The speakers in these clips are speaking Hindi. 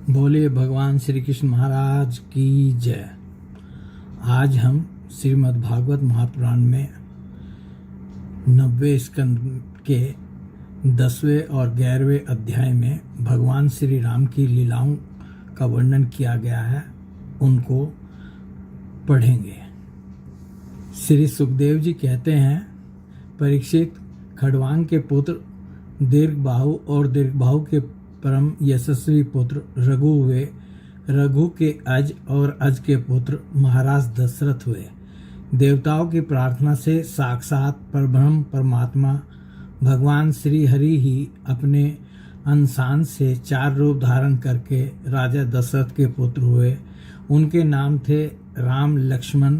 बोले भगवान श्री कृष्ण महाराज की जय। आज हम श्रीमद् भागवत महापुराण में 90वें स्कंद के 10वें और 11वें अध्याय में भगवान श्री राम की लीलाओं का वर्णन किया गया है, उनको पढ़ेंगे। श्री सुखदेव जी कहते हैं, परीक्षित, खड़वांग के पुत्र दीर्घबाहु और दीर्घबाहु के परम यशस्वी पुत्र रघु हुए। रघु के अज और अज के पुत्र महाराज दशरथ हुए। देवताओं की प्रार्थना से साक्षात परब्रह्म परमात्मा भगवान श्री हरि ही अपने अंशांश से 4 रूप धारण करके राजा दशरथ के पुत्र हुए। उनके नाम थे राम, लक्ष्मण,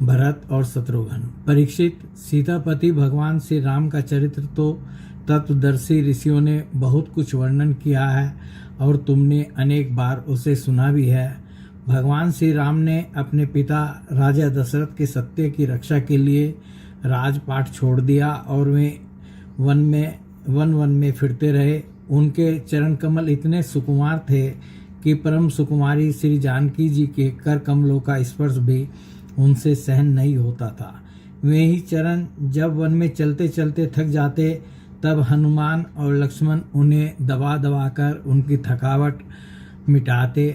भरत और शत्रुघ्न। परीक्षित, सीतापति भगवान श्री राम का चरित्र तो तत्वदर्शी ऋषियों ने बहुत कुछ वर्णन किया है और तुमने अनेक बार उसे सुना भी है। भगवान श्री राम ने अपने पिता राजा दशरथ के सत्य की रक्षा के लिए राजपाट छोड़ दिया और वे वन में फिरते रहे। उनके चरण कमल इतने सुकुमार थे कि परम सुकुमारी श्री जानकी जी के कर कमलों का स्पर्श भी उनसे सहन नहीं होता था। वे ही चरण जब वन में चलते चलते थक जाते, तब हनुमान और लक्ष्मण उन्हें दबा दबा कर उनकी थकावट मिटाते।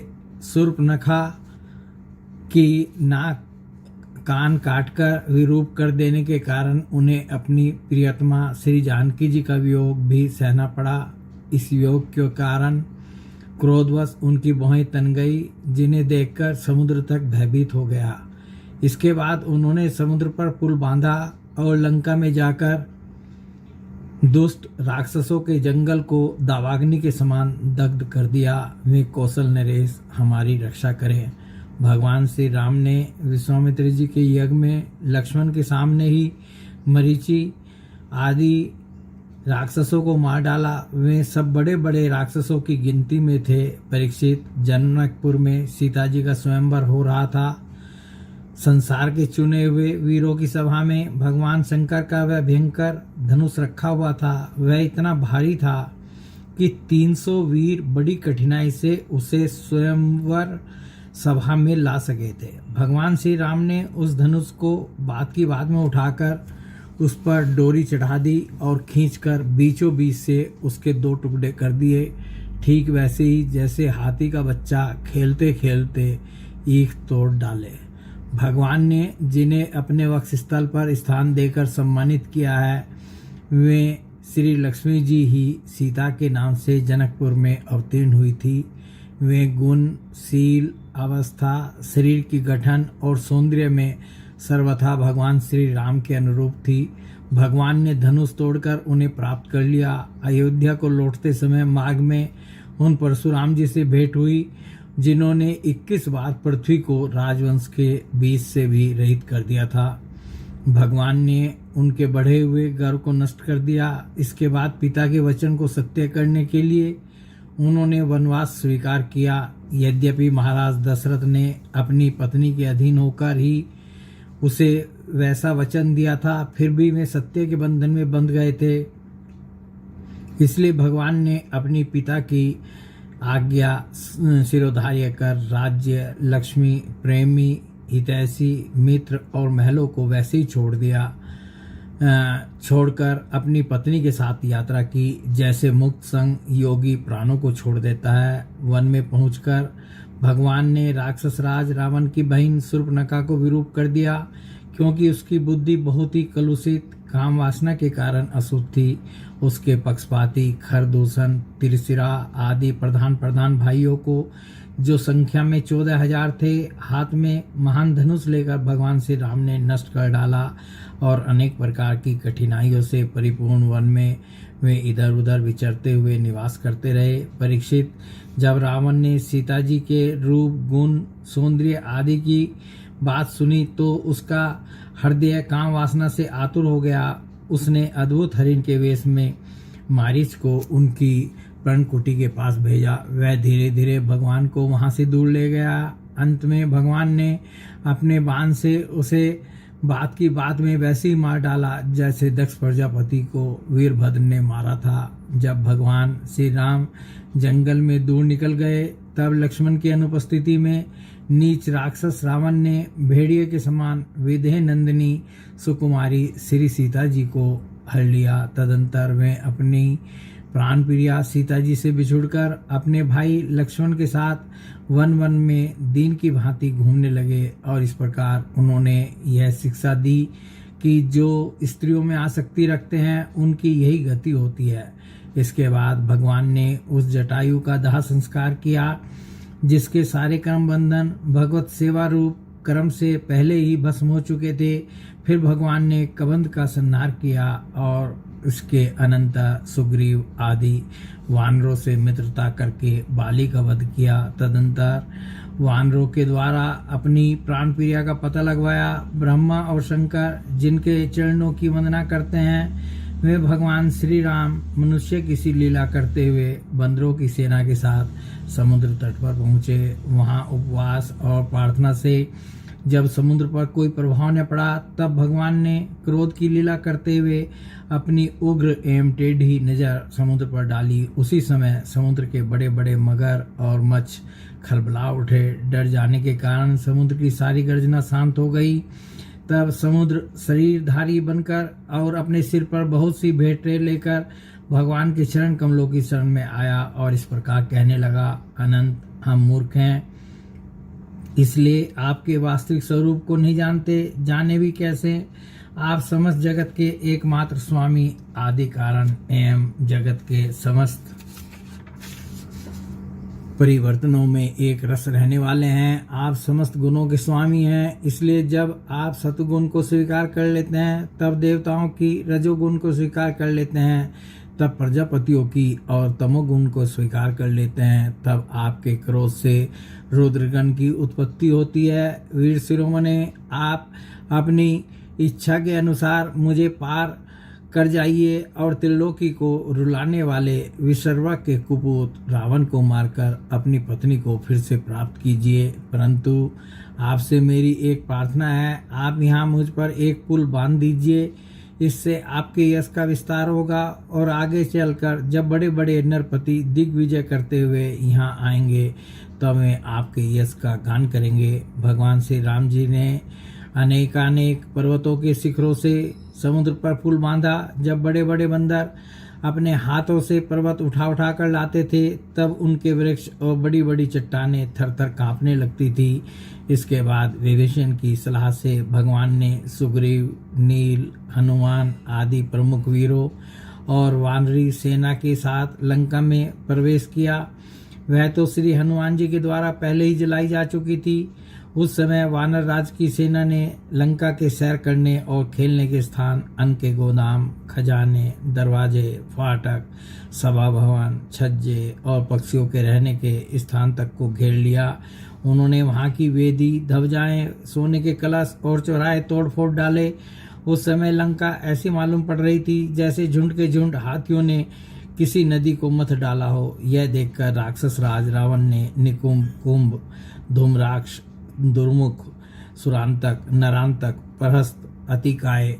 शूर्पणखा की नाक कान काटकर विरूप कर देने के कारण उन्हें अपनी प्रियतमा श्री जानकी जी का वियोग भी सहना पड़ा। इस वियोग के कारण क्रोधवश उनकी भौहें तन गई, जिन्हें देखकर समुद्र तक भयभीत हो गया। इसके बाद उन्होंने समुद्र पर पुल बांधा और लंका में जाकर दुष्ट राक्षसों के जंगल को दावाग्नि के समान दग्ध कर दिया। वे कौशल नरेश हमारी रक्षा करें। भगवान श्री राम ने विश्वामित्र जी के यज्ञ में लक्ष्मण के सामने ही मरीचि आदि राक्षसों को मार डाला। वे सब बड़े बड़े राक्षसों की गिनती में थे। परीक्षित, जनकपुर में सीता जी का स्वयंवर हो रहा था। संसार के चुने हुए वीरों की सभा में भगवान शंकर का वह भयंकर धनुष रखा हुआ था। वह इतना भारी था कि 300 वीर बड़ी कठिनाई से उसे स्वयंवर सभा में ला सके थे। भगवान श्री राम ने उस धनुष को बात की बात में उठाकर उस पर डोरी चढ़ा दी और खींचकर बीचों बीच से उसके 2 टुकड़े कर दिए। ठीक वैसे ही जैसे हाथी का बच्चा खेलते खेलते ईख तोड़ डाले। भगवान ने जिन्हें अपने वक्षस्थल पर स्थान देकर सम्मानित किया है, वे श्री लक्ष्मी जी ही सीता के नाम से जनकपुर में अवतीर्ण हुई थी। वे गुण, शील, अवस्था, शरीर की गठन और सौंदर्य में सर्वथा भगवान श्री राम के अनुरूप थी। भगवान ने धनुष तोड़कर उन्हें प्राप्त कर लिया। अयोध्या को लौटते समय मार्ग में उन परशुराम जी से भेंट हुई, जिन्होंने 21 बार पृथ्वी को राजवंश के बीच से भी रहित कर दिया था। भगवान ने उनके बढ़े हुए गर्व को नष्ट कर दिया। इसके बाद पिता के वचन को सत्य करने के लिए उन्होंने वनवास स्वीकार किया। यद्यपि महाराज दशरथ ने अपनी पत्नी के अधीन होकर ही उसे वैसा वचन दिया था, फिर भी वे सत्य के बंधन में बंध गए थे। इसलिए भगवान ने अपनी पिता की आज्ञा शिरोधार्य कर राज्य, लक्ष्मी, प्रेमी, हितैषी, मित्र और महलों को वैसे ही छोड़कर अपनी पत्नी के साथ यात्रा की, जैसे मुक्त संग योगी प्राणों को छोड़ देता है। वन में पहुंचकर भगवान ने राक्षस राज रावण की बहन शूर्पणखा को विरूप कर दिया, क्योंकि उसकी बुद्धि बहुत ही कलुषित काम वासना के कारण अशुद्ध थी। उसके पक्षपाती खरदूषण, त्रिशिरा आदि प्रधान भाइयों को, जो संख्या में 14,000 थे, हाथ में महान धनुष लेकर भगवान श्री राम ने नष्ट कर डाला और अनेक प्रकार की कठिनाइयों से परिपूर्ण वन में वे इधर उधर विचरते हुए निवास करते रहे। परीक्षित, जब रावण ने सीता जी के रूप, गुण, सौंदर्य आदि की बात सुनी तो उसका हृदय काम वासना से आतुर हो गया। उसने अद्भुत हरिण के वेश में मारीच को उनकी पर्णकुटी के पास भेजा। वह धीरे धीरे भगवान को वहां से दूर ले गया। अंत में भगवान ने अपने बाण से उसे बात की बात में वैसे ही मार डाला जैसे दक्ष प्रजापति को वीरभद्र ने मारा था। जब भगवान श्री राम जंगल में दूर निकल गए तब लक्ष्मण की अनुपस्थिति में नीच राक्षस रावण ने भेड़िए के समान विदेह नंदिनी सुकुमारी श्री सीता जी को हर लिया। तदंतर वे अपनी प्राण प्रिया सीता जी से बिछुड़कर अपने भाई लक्ष्मण के साथ वन वन में दीन की भांति घूमने लगे। और इस प्रकार उन्होंने यह शिक्षा दी कि जो स्त्रियों में आसक्ति रखते हैं उनकी यही गति होती है। इसके बाद भगवान ने उस जटायु का दाह संस्कार किया जिसके सारे कर्म बंधन भगवत सेवा रूप कर्म से पहले ही भस्म हो चुके थे। फिर भगवान ने कबंध का संहार किया और उसके अनंतर सुग्रीव आदि वानरों से मित्रता करके बाली का वध किया। तदंतर वानरों के द्वारा अपनी प्राण प्रिया का पता लगवाया। ब्रह्मा और शंकर जिनके चरणों की वंदना करते हैं वे भगवान श्री राम मनुष्य की सी लीला करते हुए बंदरों की सेना के साथ समुद्र तट पर पहुंचे। वहां उपवास और प्रार्थना से जब समुद्र पर कोई प्रभाव न पड़ा तब भगवान ने क्रोध की लीला करते हुए अपनी उग्र एवं टेढ़ी नजर समुद्र पर डाली। उसी समय समुद्र के बड़े बड़े मगर और मच्छ खलबला उठे। डर जाने के कारण समुद्र की सारी गर्जना शांत हो गई। तब समुद्र शरीरधारी बनकर और अपने सिर पर बहुत सी भेंटें लेकर भगवान के चरण कमलों की शरण में आया और इस प्रकार कहने लगा, अनंत हम मूर्ख हैं, इसलिए आपके वास्तविक स्वरूप को नहीं जानते। जाने भी कैसे? आप समस्त जगत के एकमात्र स्वामी, आदि कारण एवं जगत के समस्त परिवर्तनों में एक रस रहने वाले हैं। आप समस्त गुणों के स्वामी हैं। इसलिए जब आप सतुगुण को स्वीकार कर लेते हैं तब देवताओं की, रजोगुण को स्वीकार कर लेते हैं तब प्रजापतियों की और तमोगुण को स्वीकार कर लेते हैं तब आपके क्रोध से रुद्रगण की उत्पत्ति होती है। वीर शिरोमणि, आप अपनी इच्छा के अनुसार मुझे पार कर जाइए और त्रिलोकी को रुलाने वाले विशर्वा के कुपूत रावण को मारकर अपनी पत्नी को फिर से प्राप्त कीजिए। परंतु आपसे मेरी एक प्रार्थना है, आप यहाँ मुझ पर एक पुल बांध दीजिए। इससे आपके यश का विस्तार होगा और आगे चलकर जब बड़े बड़े नरपति दिग्विजय करते हुए यहाँ आएंगे तब वे आपके यश का गान करेंगे। भगवान श्री राम जी ने अनेकानेक पर्वतों के शिखरों से समुद्र पर पुल बांधा। जब बड़े बड़े बंदर अपने हाथों से पर्वत उठा उठा कर लाते थे तब उनके वृक्ष और बड़ी बड़ी चट्टानें थर थर कांपने लगती थी। इसके बाद विभीषण की सलाह से भगवान ने सुग्रीव, नील, हनुमान आदि प्रमुख वीरों और वानरी सेना के साथ लंका में प्रवेश किया। वह तो श्री हनुमान जी के द्वारा पहले ही जलाई जा चुकी थी। उस समय वानर राज की सेना ने लंका के सैर करने और खेलने के स्थान, अन्न के गोदाम, खजाने, दरवाजे, फाटक, सभा भवन, छज्जे और पक्षियों के रहने के स्थान तक को घेर लिया। उन्होंने वहां की वेदी, ध्वजाएं, सोने के कलश और चौराहे तोड़ फोड़ डाले। उस समय लंका ऐसी मालूम पड़ रही थी जैसे झुंड के झुंड हाथियों ने किसी नदी को मथ डाला हो। यह देखकर राक्षस राज रावण ने निकुंभ, कुंभ, धूम्राक्ष, दुर्मुख, सुरांतक, नरांतक, प्रहस्त, अतिकाय,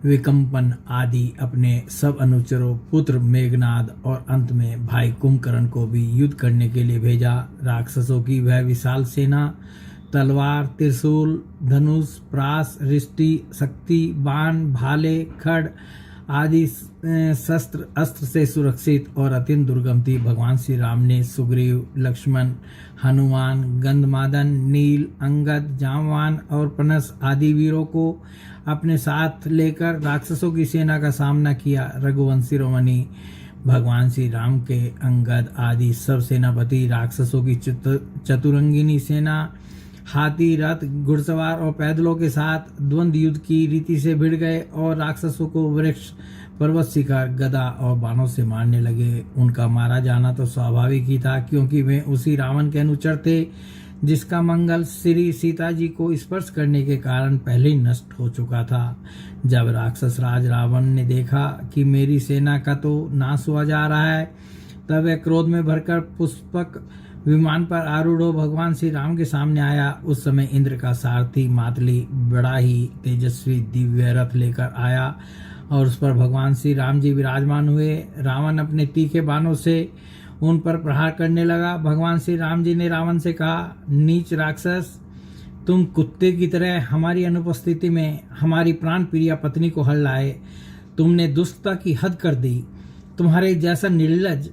विकम्पन आदि अपने सब अनुचरों, पुत्र मेघनाद और अंत में भाई कुंभकर्ण को भी युद्ध करने के लिए भेजा। राक्षसों की वह विशाल सेना तलवार, त्रिशूल, धनुष, प्रास, रिष्टि, शक्ति, बाण, भाले, खड़ आदि शस्त्र अस्त्र से सुरक्षित और अत्यंत दुर्गम थी। भगवान श्री राम ने सुग्रीव, लक्ष्मण, हनुमान, गंधमादन, नील, अंगद, जामवान और पनस आदि वीरों को अपने साथ लेकर राक्षसों की सेना का सामना किया। रघुवंशी शिरोमणि भगवान श्री राम के अंगद आदि सब सेनापति राक्षसों की चतुरंगिनी सेना, हाथी, रथ, घुड़सवार और पैदलों के साथ द्वंद्व युद्ध की रीति से भिड़ गए और राक्षसों को वृक्ष, पर्वत शिखर, गदा और बाणों से मारने लगे। उनका मारा जाना तो स्वाभाविक ही था क्योंकि वे उसी रावण के अनुचर थे जिसका मंगल श्री सीता जी को स्पर्श करने के कारण पहले ही नष्ट हो चुका था। जब राक्षस राज रावण ने देखा कि मेरी सेना का तो नाश हुआ जा रहा है तब वह क्रोध में भरकर पुष्पक विमान पर आरूढ़ हो भगवान श्री राम के सामने आया। उस समय इंद्र का सारथी मातली बड़ा ही तेजस्वी दिव्य रथ लेकर आया और उस पर भगवान श्री राम जी विराजमान हुए। रावण अपने तीखे बाणों से उन पर प्रहार करने लगा। भगवान श्री राम जी ने रावण से कहा, नीच राक्षस, तुम कुत्ते की तरह हमारी अनुपस्थिति में हमारी प्राण प्रिया पत्नी को हर लाए। तुमने दुष्टता की हद कर दी। तुम्हारे जैसा निर्लज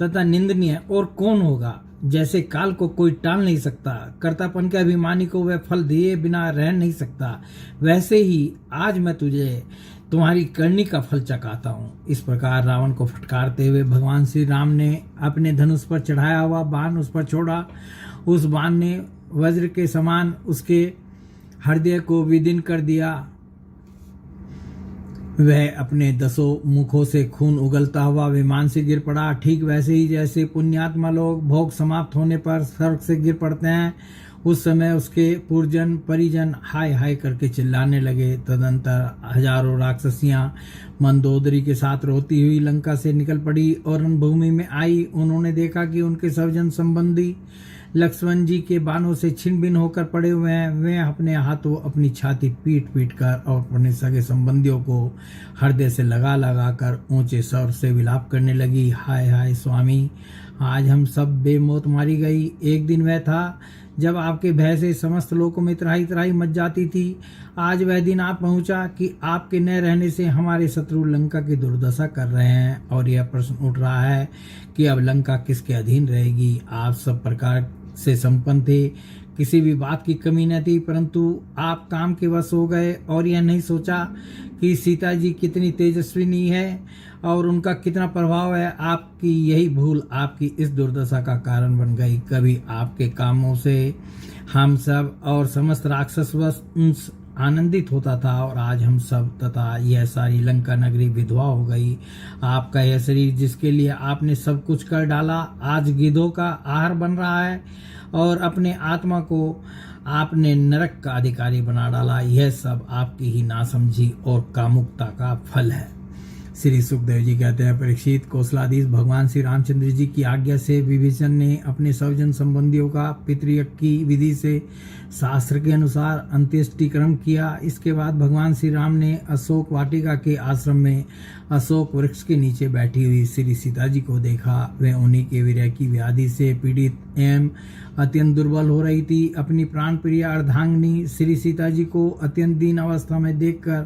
तथा निंदनीय और कौन होगा। जैसे काल को कोई टाल नहीं सकता, कर्तापन के अभिमानी को वह फल दिए बिना रह नहीं सकता, वैसे ही आज मैं तुझे तुम्हारी करनी का फल चखाता हूँ। इस प्रकार रावण को फटकारते हुए भगवान श्री राम ने अपने धनुष पर चढ़ाया हुआ बाण उस पर छोड़ा। उस बाण ने वज्र के समान उसके हृदय को विदीर्ण कर दिया। वह अपने 10 मुखों से खून उगलता हुआ विमान से गिर पड़ा। ठीक वैसे ही जैसे पुण्यात्मा लोग भोग समाप्त होने पर स्वर्ग से गिर पड़ते हैं, उस समय उसके पुरजन परिजन हाय हाय करके चिल्लाने लगे। तदंतर हजारों राक्षसियां मंदोदरी के साथ रोती हुई लंका से निकल पड़ी और रणभूमि में आई। उन्होंने देखा कि उनके सज्जन संबंधी लक्ष्मण जी के बाणों से छिन्न भिन्न होकर पड़े हुए हैं। वे अपने हाथों अपनी छाती पीट पीट कर और अपने सगे संबंधियों को हृदय से लगा लगा कर ऊंचे स्वर से विलाप करने लगी। हाय हाय स्वामी, आज हम सब बेमौत मारी गई। एक दिन वह था जब आपके भय से समस्त लोगों में त्राही त्राही मच जाती थी। आज वह दिन आ पहुंचा कि आपके न रहने से हमारे शत्रु लंका की दुर्दशा कर रहे हैं और यह प्रश्न उठ रहा है कि अब लंका किसके अधीन रहेगी। आप सब प्रकार से संपन्न थे, किसी भी बात की कमी न थी, परंतु आप काम के वश हो गए और यह नहीं सोचा कि सीता जी कितनी तेजस्विनी है और उनका कितना प्रभाव है। आपकी यही भूल आपकी इस दुर्दशा का कारण बन गई। कभी आपके कामों से हम सब और समस्त राक्षस वंश आनंदित होता था और आज हम सब तथा यह सारी लंका नगरी विधवा हो गई। आपका यह शरीर जिसके लिए आपने सब कुछ कर डाला, आज गिद्धों का आहार बन रहा है और अपने आत्मा को आपने नरक का अधिकारी बना डाला। यह सब आपकी ही नासमझी और कामुकता का फल है। श्री सुखदेव जी कहते हैं, परीक्षित, कौशलाधीश भगवान श्री रामचंद्र जी की आज्ञा से विभीषण ने अपने स्वजन संबंधियों का पितृयज्ञ की विधि से शास्त्र के अनुसार अंत्येष्टि कर्म किया। इसके बाद भगवान श्री राम ने अशोक वाटिका के आश्रम में अशोक वृक्ष के नीचे बैठी हुई श्री सीता जी को देखा। वे उन्हीं के विरह की व्याधि से पीड़ित एवं अत्यंत दुर्बल हो रही थी। अपनी प्राण प्रिय अर्धांगिनी श्री सीता जी को अत्यंत दीन अवस्था में देखकर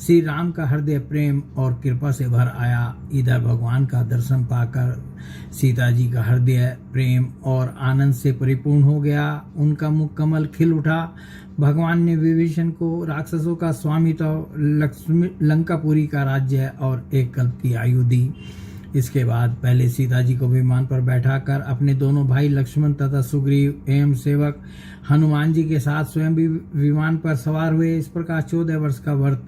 श्री राम का हृदय प्रेम और कृपा से भर आया। इधर भगवान का दर्शन पाकर सीता जी का हृदय प्रेम और आनंद से परिपूर्ण हो गया। उनका मुख कमल खिल उठा। भगवान ने विभीषण को राक्षसों का स्वामित्व, लंकापुरी का राज्य और एक कल्प की आयु दी। इसके बाद पहले सीता जी को विमान पर बैठाकर अपने दोनों भाई लक्ष्मण तथा सुग्रीव एवं सेवक हनुमान जी के साथ स्वयं भी विमान पर सवार हुए। इस प्रकार 14 वर्ष का व्रत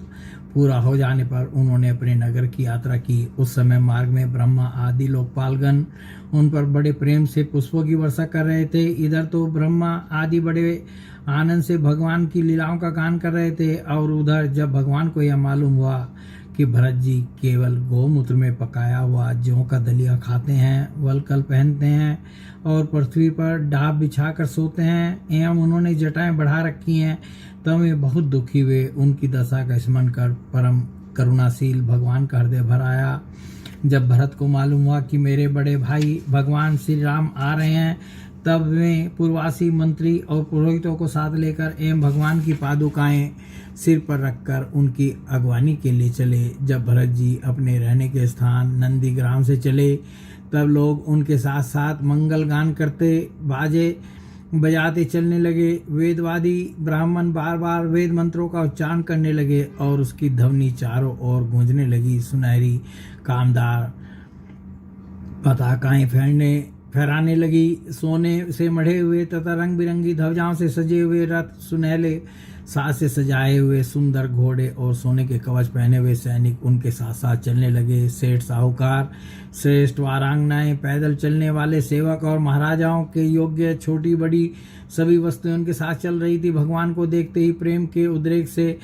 पूरा हो जाने पर उन्होंने अपने नगर की यात्रा की। उस समय मार्ग में ब्रह्मा आदि लोकपालगण उन पर बड़े प्रेम से पुष्पों की वर्षा कर रहे थे। इधर तो ब्रह्मा आदि बड़े आनंद से भगवान की लीलाओं का गान कर रहे थे और उधर जब भगवान को यह मालूम हुआ कि भरत जी केवल गौमूत्र में पकाया हुआ जौ का दलिया खाते हैं, वलकल पहनते हैं और पृथ्वी पर डाब बिछाकर सोते हैं एवं उन्होंने जटाएं बढ़ा रखी हैं, तब वे बहुत दुखी हुए। उनकी दशा का स्मरण कर परम करुणाशील भगवान का हृदय भर आया। जब भरत को मालूम हुआ कि मेरे बड़े भाई भगवान श्री राम आ रहे हैं, तब वे पूर्ववासी मंत्री और पुरोहितों को साथ लेकर एवं भगवान की पादुकाएं सिर पर रखकर उनकी अगवानी के लिए चले। जब भरत जी अपने रहने के स्थान नंदीग्राम से चले, तब लोग उनके साथ साथ मंगल गान करते बाजे बजाते चलने लगे। वेदवादी ब्राह्मण बार बार वेद मंत्रों का उच्चारण करने लगे और उसकी ध्वनि चारों ओर गूंजने लगी। सुनहरी कामदार पताकाएं फहराने लगी। सोने से मढ़े हुए तथा रंग बिरंगी ध्वजाओं से सजे हुए रथ, सुनहले साज से सजाए हुए सुंदर घोड़े और सोने के कवच पहने हुए सैनिक उनके साथ साथ चलने लगे। सेठ साहूकार, श्रेष्ठ वारांगनाएं, पैदल चलने वाले सेवक और महाराजाओं के योग्य छोटी बड़ी सभी वस्तुएं उनके साथ चल रही थी। भगवान को देखते ही प्रेम के उद्रेक से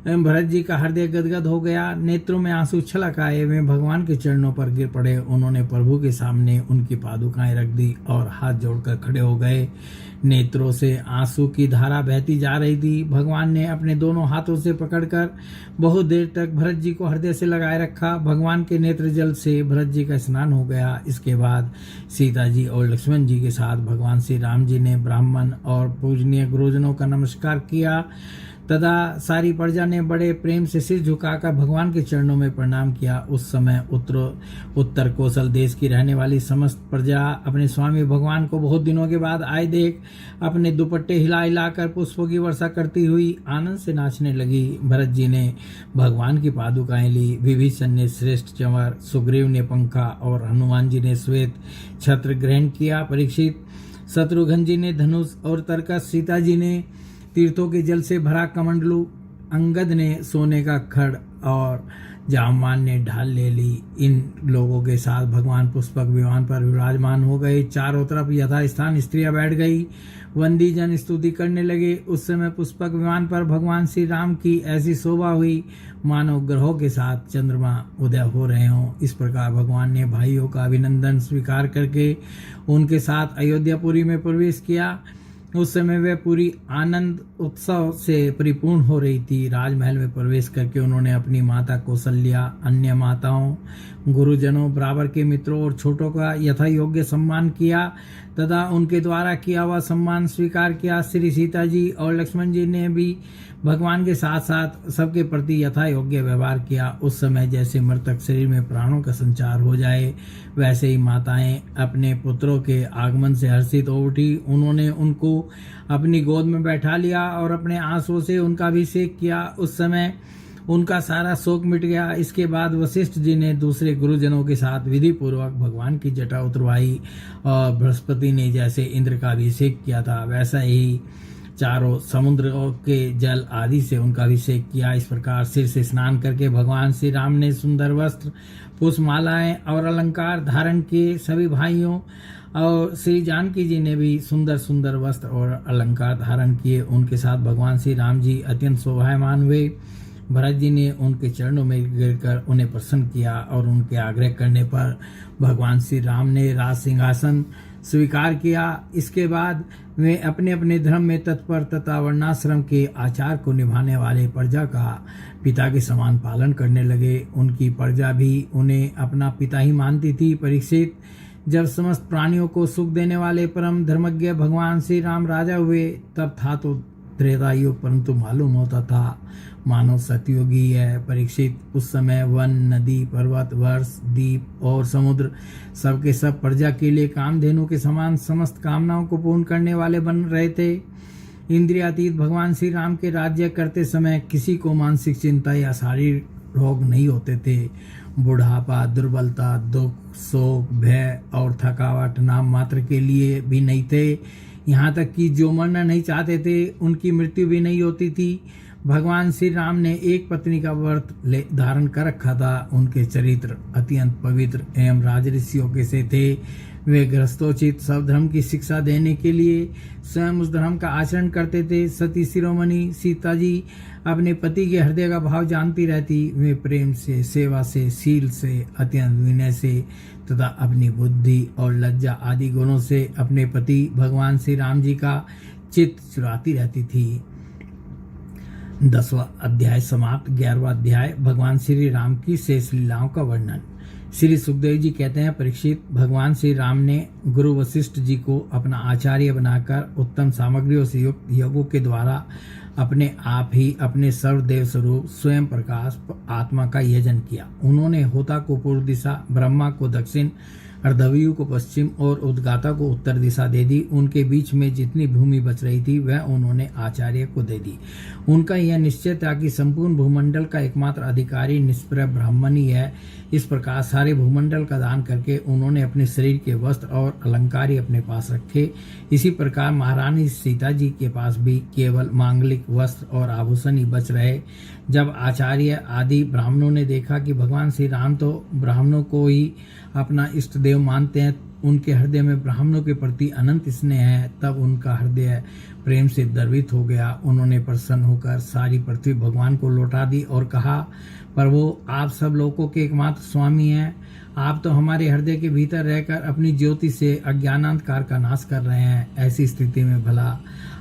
भरत जी का हृदय गदगद हो गया, नेत्रों में आंसू छलक आए। वे भगवान के चरणों पर गिर पड़े। उन्होंने प्रभु के सामने उनकी पादुकाएं रख दी और हाथ जोड़कर खड़े हो गए। नेत्रों से आंसू की धारा बहती जा रही थी। भगवान ने अपने दोनों हाथों से पकड़कर बहुत देर तक भरत जी को हृदय से लगाए रखा। भगवान के नेत्र जल से भरत जी का स्नान हो गया। इसके बाद सीता जी और लक्ष्मण जी के साथ भगवान श्री राम जी ने ब्राह्मण और पूजनीय गुरुजनों का नमस्कार किया तथा सारी प्रजा ने बड़े प्रेम से सिर झुकाकर भगवान के चरणों में प्रणाम किया। उस समय उत्तर कौशल देश की रहने वाली समस्त प्रजा अपने स्वामी भगवान को बहुत दिनों के बाद आए देख अपने दुपट्टे हिला हिलाकर पुष्पों की वर्षा करती हुई आनंद से नाचने लगी। भरत जी ने भगवान की पादुकाएं ली। विभीषण ने श्रेष्ठ चंवर, सुग्रीव ने पंखा और हनुमान जी ने श्वेत छत्र ग्रहण किया। परीक्षित, शत्रुघ्न जी ने धनुष और तरकस, सीता जी ने तीर्थों के जल से भरा कमंडलू, अंगद ने सोने का खड़ और जामवान ने ढाल ले ली। इन लोगों के साथ भगवान पुष्पक विमान पर विराजमान हो गए। चारों तरफ यथास्थान स्त्रियां बैठ गई। वंदी जन स्तुति करने लगे। उस समय पुष्पक विमान पर भगवान श्री राम की ऐसी शोभा हुई मानो ग्रहों के साथ चंद्रमा उदय हो रहे हों। इस प्रकार भगवान ने भाइयों का अभिनंदन स्वीकार करके उनके साथ अयोध्यापुरी में प्रवेश किया। उस समय वह पूरी आनंद उत्सव से परिपूर्ण हो रही थी। राजमहल में प्रवेश करके उन्होंने अपनी माता कौशल्या, अन्य माताओं, गुरुजनों, बराबर के मित्रों और छोटों का यथा योग्य सम्मान किया तथा उनके द्वारा किया हुआ सम्मान स्वीकार किया। श्री सीता जी और लक्ष्मण जी ने भी भगवान के साथ साथ सबके प्रति यथा योग्य व्यवहार किया। उस समय जैसे मृतक शरीर में प्राणों का संचार हो जाए वैसे ही माताएं अपने पुत्रों के आगमन से हर्षित हो उठी। उन्होंने उनको अपनी गोद में बैठा लिया और अपने आंसुओं से उनका अभिषेक किया। उस समय उनका सारा शोक मिट गया। इसके बाद वशिष्ठ जी ने दूसरे गुरुजनों के साथ विधि पूर्वक भगवान की जटा उतरवाई और बृहस्पति ने जैसे इंद्र का अभिषेक किया था वैसा ही चारों समुद्रों के जल आदि से उनका अभिषेक किया। इस प्रकार सिर से स्नान करके भगवान श्री राम ने सुंदर वस्त्र, पुष्पमालाएं और अलंकार धारण किए। सभी भाइयों और श्री जानकी जी ने भी सुंदर सुंदर वस्त्र और अलंकार धारण किए। उनके साथ भगवान श्री राम जी अत्यंत शोभायमान हुए। भरत जी ने उनके चरणों में गिरकर उन्हें प्रसन्न किया और उनके आग्रह करने पर भगवान श्री राम ने राज सिंहासन स्वीकार किया। इसके बाद वे अपने अपने धर्म में तत्पर तथा वर्णाश्रम के आचार को निभाने वाले प्रजा का पिता के समान पालन करने लगे। उनकी प्रजा भी उन्हें अपना पिता ही मानती थी। परीक्षित, जब समस्त प्राणियों को सुख देने वाले परम धर्मज्ञ भगवान श्री राम राजा हुए तब था तो त्रेता युग, परंतु मालूम होता था मानव सतयुगी है। परीक्षित, उस समय वन, नदी, पर्वत, वर्ष, द्वीप और समुद्र सबके सब प्रजा के लिए कामधेनु के समान समस्त कामनाओं को पूर्ण करने वाले बन रहे थे। इंद्रियातीत भगवान श्री राम के राज्य करते समय किसी को मानसिक चिंता या शारीरिक रोग नहीं होते थे। बुढ़ापा, दुर्बलता, दुख, शोक, भय और थकावट नाम मात्र के लिए भी नहीं थे। यहाँ तक कि जो मरना नहीं चाहते थे उनकी मृत्यु भी नहीं होती थी। भगवान श्री राम ने एक पत्नी का व्रत धारण कर रखा था। उनके चरित्र अत्यंत पवित्र एवं राजऋषियों के से थे। वे गृहस्थोचित सब धर्म की शिक्षा देने के लिए स्वयं उस धर्म का आचरण करते थे। सती शिरोमणि सीता जी अपने पति के हृदय का भाव जानती रहती। वे प्रेम से, सेवा से, शील से, अत्यंत विनय से तथा अपनी बुद्धि और लज्जा आदि गुणों से अपने पति भगवान श्री राम जी का चित्त चुराती रहती थी। 10वां अध्याय समाप्त। 11वां अध्याय भगवान श्री राम की शेष लीलाओं का वर्णन। श्री सुखदेव जी कहते हैं, परीक्षित, भगवान श्री राम ने गुरु वशिष्ठ जी को अपना आचार्य बनाकर उत्तम सामग्रियों से युक्त यज्ञों के द्वारा अपने आप ही अपने सर्वदेव स्वरूप स्वयं प्रकाश आत्मा का यजन किया। उन्होंने होता को पूर्व दिशा, ब्रह्मा को दक्षिण, अर्धवायु को पश्चिम और उद्गाता को उत्तर दिशा दे दी। उनके बीच में जितनी भूमि बच रही थी वह उन्होंने आचार्य को दे दी। उनका यह निश्चय था कि संपूर्ण भूमंडल का एकमात्र अधिकारी निष्प्रय ब्राह्मण ही है। इस प्रकार सारे भूमंडल का दान करके उन्होंने अपने शरीर के वस्त्र और अलंकार ही अपने पास रखे। इसी प्रकार महारानी सीता जी के पास भी केवल मांगलिक वस्त्र और आभूषण ही बच रहे। जब आचार्य आदि ब्राह्मणों ने देखा कि भगवान श्री राम तो ब्राह्मणों को ही अपना इष्ट देव मानते हैं, उनके हृदय में ब्राह्मणों के प्रति अनंत स्नेह है। तब उनका हृदय प्रेम से द्रवित हो गया। उन्होंने प्रसन्न होकर सारी पृथ्वी भगवान को लौटा दी और कहा, प्रभु, आप सब लोगों के एकमात्र स्वामी हैं। आप तो हमारे हृदय के भीतर रहकर अपनी ज्योति से अज्ञानांधकार का नाश कर रहे हैं। ऐसी स्थिति में भला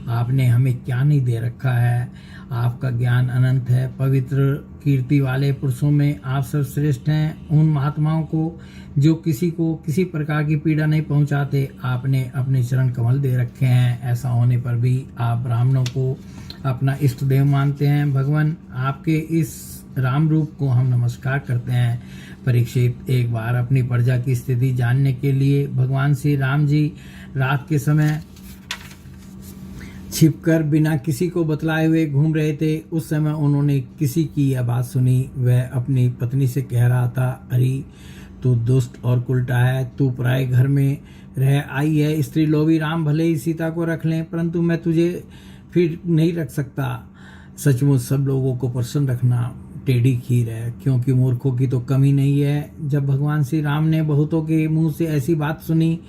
आपने हमें क्या नहीं दे रखा है। आपका ज्ञान अनंत है। पवित्र कीर्ति वाले पुरुषों में आप सर्वश्रेष्ठ हैं। उन महात्माओं को जो किसी को किसी प्रकार की पीड़ा नहीं पहुंचाते, आपने अपने चरण कमल दे रखे हैं। ऐसा होने पर भी आप ब्राह्मणों को अपना इष्ट देव मानते हैं। भगवान, आपके इस राम रूप को हम नमस्कार करते हैं। परीक्षित, एक बार अपनी प्रजा की स्थिति जानने के लिए भगवान श्री राम जी रात के समय छिपकर बिना किसी को बतलाए हुए घूम रहे थे। उस समय उन्होंने किसी की यह बात सुनी। वह अपनी पत्नी से कह रहा था, अरे तू दुष्ट और उल्टा है। तू पराए घर में रह आई है। स्त्री लोभी राम भले ही सीता को रख लें, परंतु मैं तुझे फिर नहीं रख सकता। सचमुच सब लोगों को प्रसन्न रखना टेढ़ी खीर है, क्योंकि मूर्खों की तो कमी नहीं है। जब भगवान श्री राम ने बहुतों के मुंह से ऐसी बात सुनी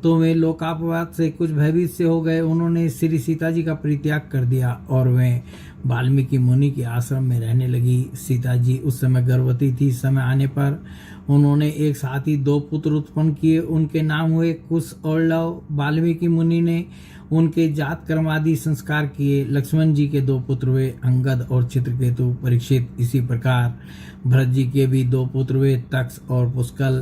तो वे लोकापवाद से कुछ भयभीत से हो गए। उन्होंने श्री सीता जी का परित्याग कर दिया और वे वाल्मीकि मुनि के आश्रम में रहने लगी। सीता जी उस समय गर्भवती थी। समय आने पर उन्होंने एक साथ ही 2 पुत्र उत्पन्न किए। उनके नाम हुए कुश और लव। वाल्मीकि मुनि ने उनके जात कर्म आदि संस्कार किए। लक्ष्मण जी के 2 पुत्र हुए, अंगद और चित्रकेतु। परीक्षित, इसी प्रकार भरत जी के भी 2 पुत्र हुए, तक्ष और पुष्कल,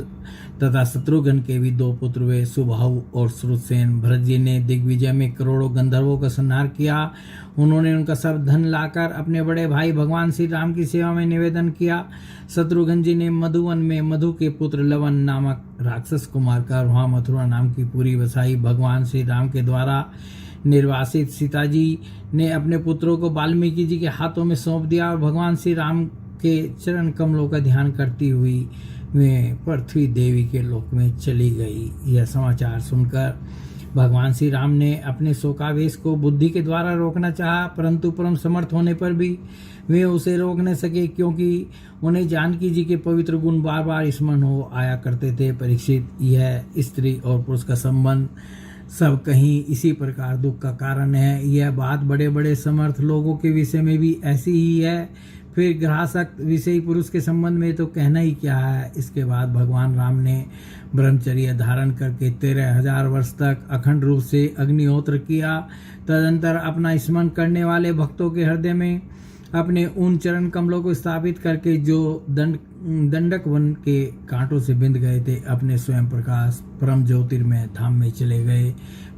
तथा शत्रुघ्न के भी 2 पुत्र हुए, सुबाहु और श्रुतसेन। भरत जी ने दिग्विजय में करोड़ों गंधर्वों का संहार किया। उन्होंने उनका सब धन लाकर अपने बड़े भाई भगवान श्री राम की सेवा में निवेदन किया। शत्रुघ्न जी ने मधुवन में मधु के पुत्र लवन नामक राक्षस को मारकर वहां मथुरा नाम की पूरी बसाई। भगवान श्री राम के द्वारा निर्वासित सीता जी ने अपने पुत्रों को वाल्मीकि जी के हाथों में सौंप दिया और भगवान श्री राम के चरण कमलों का ध्यान करती हुई वे पृथ्वी देवी के लोक में चली गई। यह समाचार सुनकर भगवान श्री राम ने अपने शोकावेश को बुद्धि के द्वारा रोकना चाहा, परंतु परम समर्थ होने पर भी वे उसे रोक न सके, क्योंकि उन्हें जानकी जी के पवित्र गुण बार बार स्मरण हो आया करते थे। परीक्षित, यह स्त्री और पुरुष का संबंध सब कहीं इसी प्रकार दुख का कारण है। यह बात बड़े बड़े समर्थ लोगों के विषय में भी ऐसी ही है। फिर ग्रहासक्त विषयी पुरुष के संबंध में तो कहना ही क्या है। इसके बाद भगवान राम ने ब्रह्मचर्य धारण करके 13,000 वर्ष तक अखंड रूप से अग्निहोत्र किया। तदंतर अपना स्मरण करने वाले भक्तों के हृदय में अपने उन चरण कमलों को स्थापित करके जो दंडक वन के कांटों से बिंद गए थे, अपने स्वयं प्रकाश परम ज्योतिर्मय धाम में चले गए।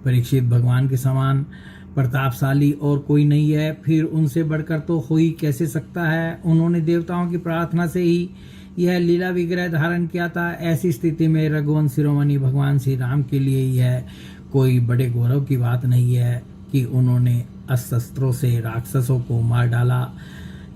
परीक्षित, भगवान के समान प्रतापशाली और कोई नहीं है, फिर उनसे बढ़कर तो हो ही कैसे सकता है। उन्होंने देवताओं की प्रार्थना से ही यह लीला विग्रह धारण किया था। ऐसी स्थिति में रघुवंश शिरोमणि भगवान श्री राम के लिए यह कोई बड़े गौरव की बात नहीं है कि उन्होंने अस्त्रों से राक्षसों को मार डाला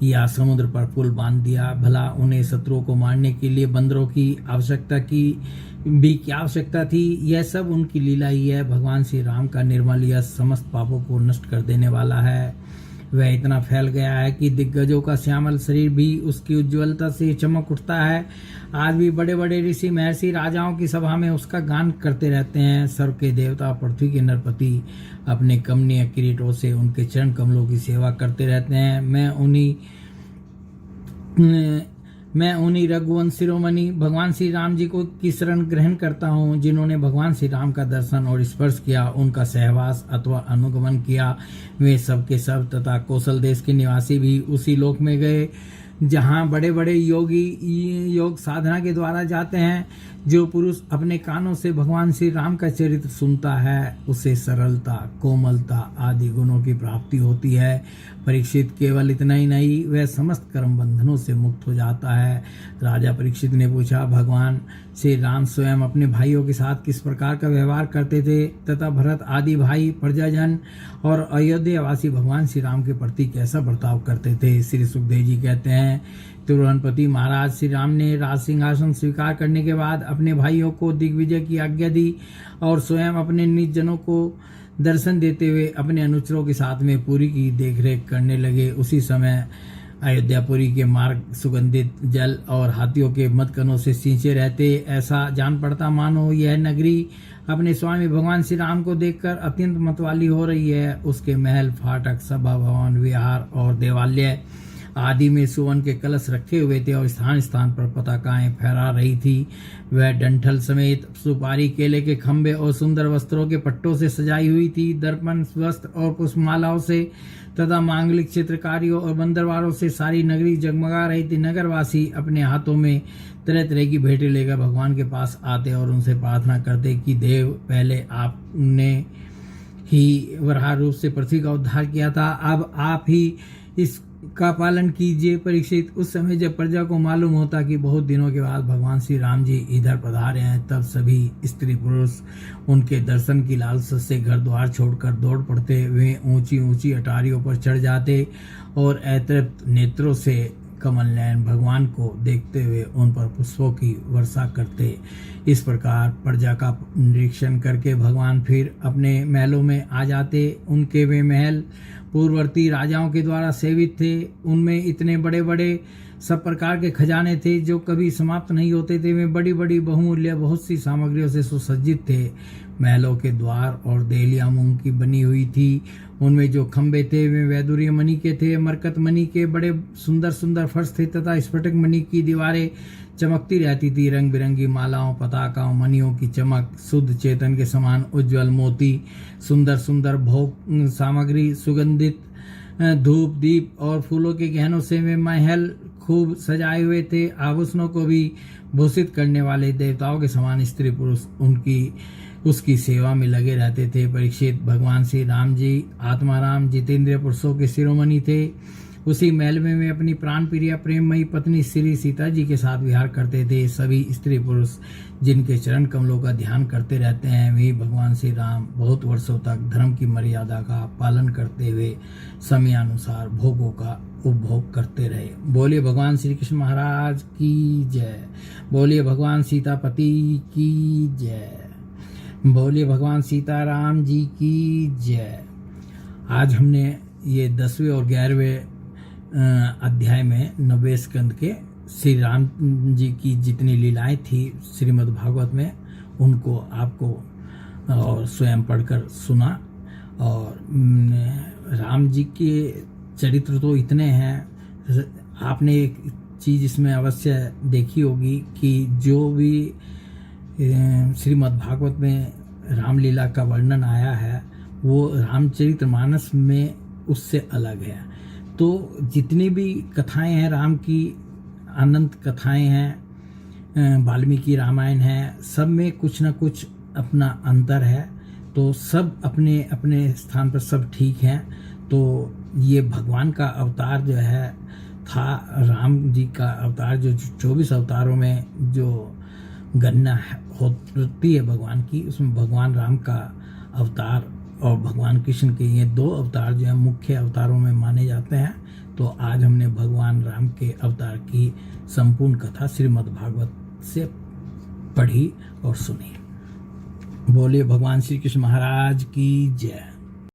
या समुद्र पर पुल बांध दिया। भला उन्हें शत्रुओं को मारने के लिए बंदरों की आवश्यकता की भी क्या आवश्यकता थी। यह सब उनकी लीला ही है। भगवान श्री राम का निर्मल यह समस्त पापों को नष्ट कर देने वाला है। वह इतना फैल गया है कि दिग्गजों का श्यामल शरीर भी उसकी उज्ज्वलता से चमक उठता है। आज भी बड़े बड़े ऋषि महर्षि राजाओं की सभा में उसका गान करते रहते हैं। स्वर्ग के देवता पृथ्वी के नरपति अपने कमनीय किरीटों से उनके चरण कमलों की सेवा करते रहते हैं। मैं उन्हीं रघुवंश शिरोमणि भगवान श्री राम जी को की शरण ग्रहण करता हूँ, जिन्होंने भगवान श्री राम का दर्शन और स्पर्श किया, उनका सहवास अथवा अनुगमन किया। वे सब के सब तथा कौशल देश के निवासी भी उसी लोक में गए जहाँ बड़े बड़े योगी योग साधना के द्वारा जाते हैं। जो पुरुष अपने कानों से भगवान श्री राम का चरित्र सुनता है, उसे सरलता, कोमलता आदि गुणों की प्राप्ति होती है। परीक्षित, केवल इतना ही नहीं, वह समस्त कर्म बंधनों से मुक्त हो जाता है। राजा परीक्षित ने पूछा, भगवान श्री राम स्वयं अपने भाइयों के साथ किस प्रकार का व्यवहार करते थे तथा भरत आदि भाई, प्रजाजन और अयोध्यावासी भगवान श्री राम के प्रति कैसा बर्ताव करते थे। श्री सुखदेव जी कहते हैं, तिरुवनपति महाराज श्री राम ने राज सिंहासन स्वीकार करने के बाद अपने भाइयों को दिग्विजय की आज्ञा दी और स्वयं अपने निज जनों को दर्शन देते हुए अपने अनुचरों के साथ में पुरी की देखरेख करने लगे। उसी समय अयोध्यापुरी के मार्ग सुगंधित जल और हाथियों के मदकनों से सींचे रहते, ऐसा जान पड़ता मानो यह नगरी अपने स्वामी भगवान श्री राम को देखकर अत्यंत मतवाली हो रही है। उसके महल, फाटक, सभा भवन, विहार और देवालय आदि में सुवर्ण के कलश रखे हुए थे और स्थान स्थान पर पताकाएं फहरा रही थी। वह डंठल समेत सुपारी, केले के खंभे और सुंदर वस्त्रों के पट्टों से सजाई हुई थी। दर्पण, वस्त्र और पुष्पमालाओं से तथा मांगलिक चित्रकारियों और बंदरवारों से सारी नगरी जगमगा रही थी। नगरवासी अपने हाथों में तरह तरह की भेंटें लेकर भगवान के पास आते और उनसे प्रार्थना करते कि देव, पहले आपने ही वराह रूप से पृथ्वी का उद्धार किया था, अब आप ही इसका पालन कीजिए। परीक्षित, उस समय जब प्रजा को मालूम होता कि बहुत दिनों के बाद भगवान श्री राम जी इधर पधारे हैं, तब सभी स्त्री पुरुष उनके दर्शन की लालसा से घर द्वार छोड़कर दौड़ पड़ते। वे ऊंची ऊंची अटारियों पर चढ़ जाते और अतृप्त नेत्रों से कमल नयन भगवान को देखते हुए उन पर पुष्पों की वर्षा करते। इस प्रकार प्रजा का निरीक्षण करके भगवान फिर अपने महलों में आ जाते। उनके वे महल पूर्ववर्ती राजाओं के द्वारा सेवित थे। उनमें इतने बड़े बड़े सब प्रकार के खजाने थे जो कभी समाप्त नहीं होते थे। वे बड़ी बड़ी बहुमूल्य बहुत सी सामग्रियों से सुसज्जित थे। महलों के द्वार और देहलियां मूंग की बनी हुई थी। उनमें जो खंभे थे वे वैदुर्य मणि के थे। मरकत मणि के बड़े सुंदर सुंदर फर्श थे तथा स्फटिक मणि की दीवारें चमकती रहती थी। रंग बिरंगी मालाओं, पताकाओं, मणियों की चमक, शुद्ध चेतन के समान उज्ज्वल मोती, सुंदर सुंदर भोग सामग्री, सुगंधित धूप, दीप और फूलों के गहनों से वे महल खूब सजाए हुए थे। आभूषणों को भी भूषित करने वाले देवताओं के समान स्त्री पुरुष उसकी सेवा में लगे रहते थे। परीक्षित, भगवान श्री राम जी आत्माराम जितेंद्रिय पुरुषों के शिरोमणि थे। उसी महल में वे अपनी प्राण प्रिया प्रेममयी पत्नी श्री सीता जी के साथ विहार करते थे। सभी स्त्री पुरुष जिनके चरण कमलों का ध्यान करते रहते हैं, वे भगवान श्री राम बहुत वर्षों तक धर्म की मर्यादा का पालन करते हुए समयानुसार भोगों का उपभोग करते रहे। बोलिए भगवान श्री कृष्ण महाराज की जय। बोलिए भगवान सीतापति की जय। बोलिए भगवान सीताराम जी की जय। आज हमने ये 10वें और 11वें अध्याय में 90वें स्कंद के श्री राम जी की जितनी लीलाएं थी श्रीमद् भागवत में, उनको आपको और स्वयं पढ़कर सुना। और राम जी के चरित्र तो इतने हैं। आपने एक चीज़ इसमें अवश्य देखी होगी कि जो भी श्रीमद् भागवत में रामलीला का वर्णन आया है वो रामचरितमानस में उससे अलग है। तो जितनी भी कथाएं हैं राम की, अनंत कथाएं हैं, वाल्मीकि रामायण है, सब में कुछ न कुछ अपना अंतर है। तो सब अपने अपने स्थान पर सब ठीक हैं। तो ये भगवान का अवतार जो है था, राम जी का अवतार जो 24 अवतारों में जो गणना होती है भगवान की, उसमें भगवान राम का अवतार और भगवान कृष्ण के ये 2 अवतार जो है मुख्य अवतारों में माने जाते हैं। तो आज हमने भगवान राम के अवतार की संपूर्ण कथा श्रीमद् भागवत से पढ़ी और सुनी। बोलिए भगवान श्री कृष्ण महाराज की जय।